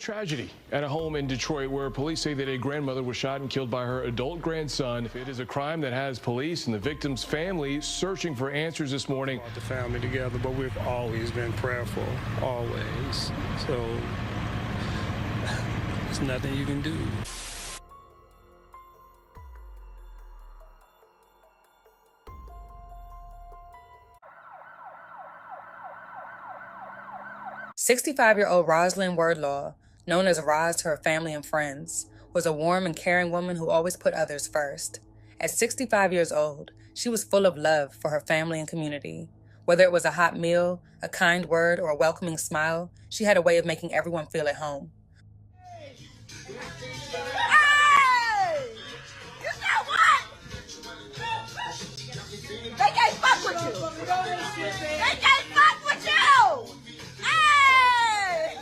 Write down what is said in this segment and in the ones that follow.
Tragedy at a home in Detroit where police say that a grandmother was shot and killed by her adult grandson. It is a crime that has police and the victim's family searching for answers this morning. Brought the family together, but we've always been prayerful, always. So there's nothing you can do. "65-year-old Roslin Wlaw, known as Roz to her family and friends, was a warm and caring woman who always put others first. At 65 years old, she was full of love for her family and community. Whether it was a hot meal, a kind word, or a welcoming smile, she had a way of making everyone feel at home. Hey! You know what? They can't fuck with you! They can't fuck with you! Hey!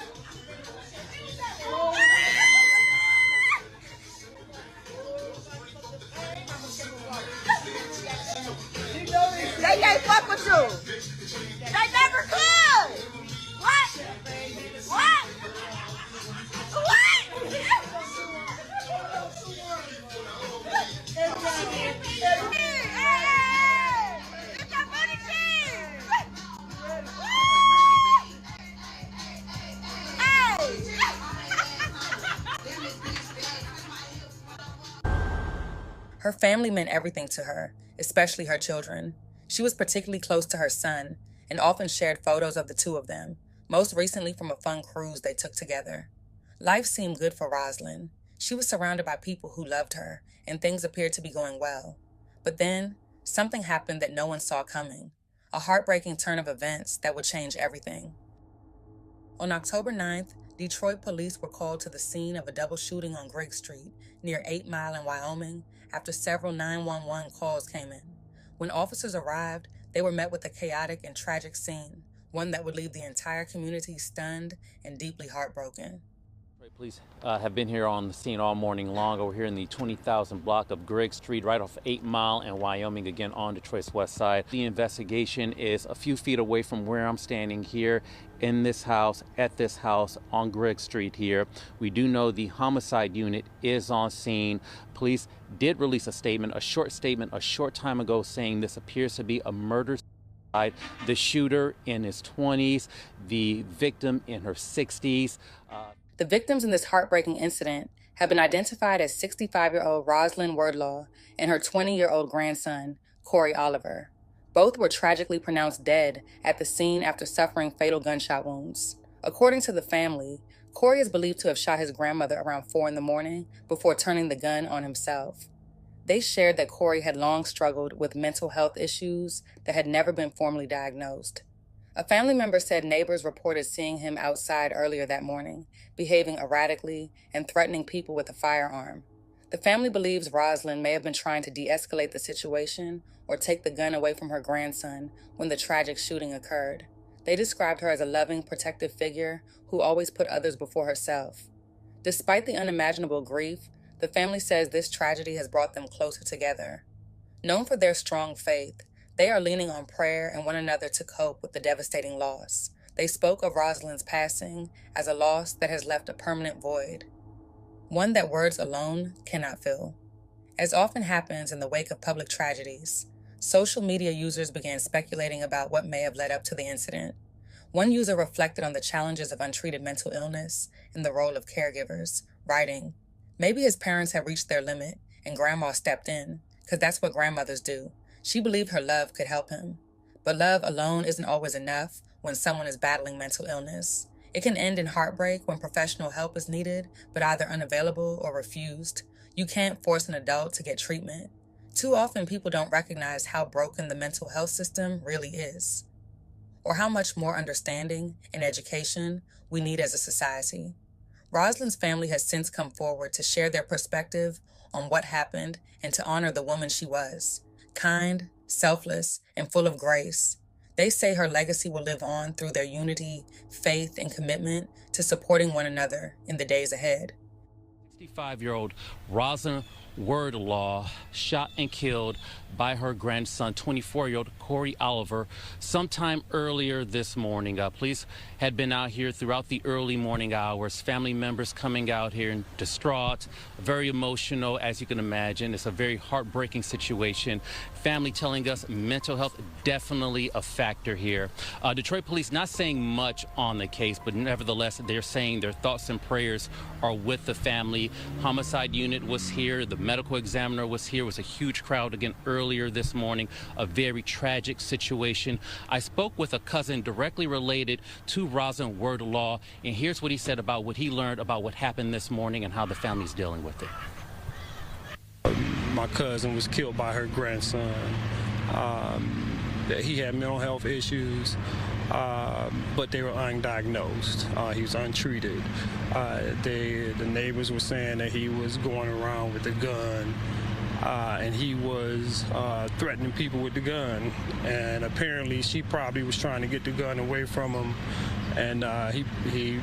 They can't fuck with you! They never could! What? What? What? Her family meant everything to her, especially her children. She was particularly close to her son and often shared photos of the two of them, most recently from a fun cruise they took together. Life seemed good for Roslin. She was surrounded by people who loved her, and things appeared to be going well. But then, something happened that no one saw coming, a heartbreaking turn of events that would change everything. On October 9th, Detroit police were called to the scene of a double shooting on Griggs Street near 8 Mile in Wyoming after several 911 calls came in. When officers arrived, they were met with a chaotic and tragic scene, one that would leave the entire community stunned and deeply heartbroken. Police have been here on the scene all morning long. Over here in the 20,000 block of Griggs Street, right off 8 Mile in Wyoming, again on Detroit's west side. The investigation is a few feet away from where I'm standing here in this house, at this house on Griggs Street here. We do know the homicide unit is on scene. Police did release a statement, a short time ago saying this appears to be a murder. The shooter in his 20s, the victim in her 60s. The victims in this heartbreaking incident have been identified as 65-year-old Roslin Wlaw and her 20-year-old grandson, Corey Oliver. Both were tragically pronounced dead at the scene after suffering fatal gunshot wounds. According to the family, Corey is believed to have shot his grandmother around 4 a.m. before turning the gun on himself. They shared that Corey had long struggled with mental health issues that had never been formally diagnosed. A family member said neighbors reported seeing him outside earlier that morning, behaving erratically and threatening people with a firearm. The family believes Roslin may have been trying to de-escalate the situation or take the gun away from her grandson when the tragic shooting occurred. They described her as a loving, protective figure who always put others before herself. Despite the unimaginable grief, the family says this tragedy has brought them closer together. Known for their strong faith, they are leaning on prayer and one another to cope with the devastating loss. They spoke of Roslin's passing as a loss that has left a permanent void, one that words alone cannot fill. As often happens in the wake of public tragedies, social media users began speculating about what may have led up to the incident. One user reflected on the challenges of untreated mental illness and the role of caregivers, writing, "Maybe his parents have reached their limit and grandma stepped in, because that's what grandmothers do. She believed her love could help him. But love alone isn't always enough when someone is battling mental illness. It can end in heartbreak when professional help is needed, but either unavailable or refused. You can't force an adult to get treatment. Too often people don't recognize how broken the mental health system really is, or how much more understanding and education we need as a society." Roslin's family has since come forward to share their perspective on what happened and to honor the woman she was. Kind, selfless, and full of grace. They say her legacy will live on through their unity, faith, and commitment to supporting one another in the days ahead. 65-year-old Roslin Wlaw shot and killed by her grandson, 24-year-old Corey Oliver, sometime earlier this morning. Police had been out here throughout the early morning hours. Family members coming out here and distraught, very emotional, as you can imagine. It's a very heartbreaking situation. Family telling us mental health definitely a factor here. Detroit police not saying much on the case, but nevertheless, they're saying their thoughts and prayers are with the family. Homicide unit was here. The medical examiner was here. It was a huge crowd again earlier this morning. A very tragic situation. I spoke with a cousin directly related to Roslin Wlaw, and here's what he said about what he learned about what happened this morning and how the family's dealing with it. My cousin was killed by her grandson. He had mental health issues, but they were undiagnosed. He was untreated. The neighbors were saying that he was going around with a gun, and he was threatening people with the gun. And apparently she probably was trying to get the gun away from him, and he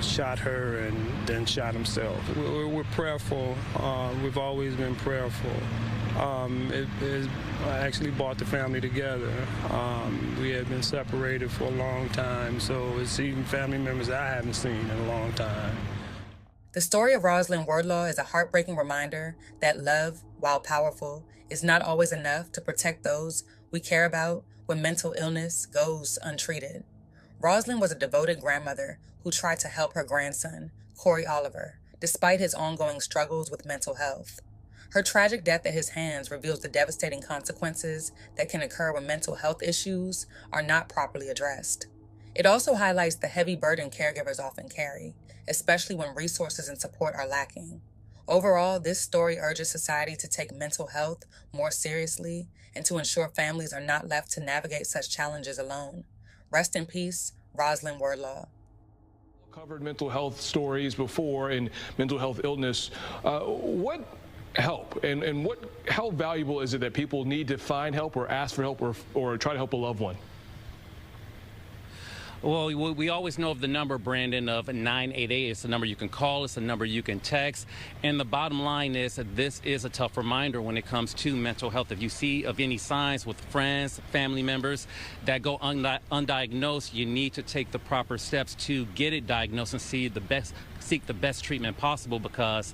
shot her and then shot himself. We're prayerful. We've always been prayerful. It has actually brought the family together. We had been separated for a long time, so it's even family members I haven't seen in a long time. The story of Roslin Wlaw is a heartbreaking reminder that love, while powerful, is not always enough to protect those we care about when mental illness goes untreated. Roslin was a devoted grandmother who tried to help her grandson, Corey Oliver, despite his ongoing struggles with mental health. Her tragic death at his hands reveals the devastating consequences that can occur when mental health issues are not properly addressed. It also highlights the heavy burden caregivers often carry, especially when resources and support are lacking. Overall, this story urges society to take mental health more seriously and to ensure families are not left to navigate such challenges alone. Rest in peace, Roslin Wlaw. Covered mental health stories before and mental health illness. What help and how valuable is it that people need to find help or ask for help or try to help a loved one? Well, we always know of the number, Brandon, of 988. It's a number you can call. It's a number you can text. And the bottom line is that this is a tough reminder when it comes to mental health. If you see of any signs with friends, family members that go undiagnosed, you need to take the proper steps to get it diagnosed and seek the best treatment possible, because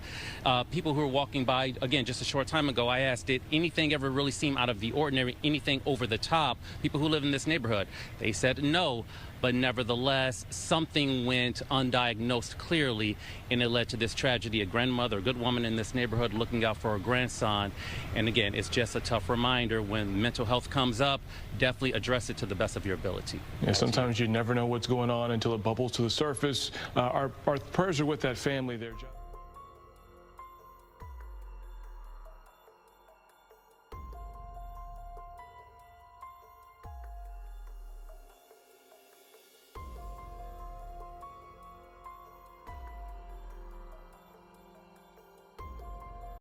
people who are walking by, again, just a short time ago, I asked, did anything ever really seem out of the ordinary, anything over the top? People who live in this neighborhood, they said no. But nevertheless, something went undiagnosed clearly, and it led to this tragedy. A grandmother, a good woman in this neighborhood looking out for her grandson. And again, it's just a tough reminder when mental health comes up, definitely address it to the best of your ability. Yeah, sometimes you never know what's going on until it bubbles to the surface. Our prayers are with that family there, John.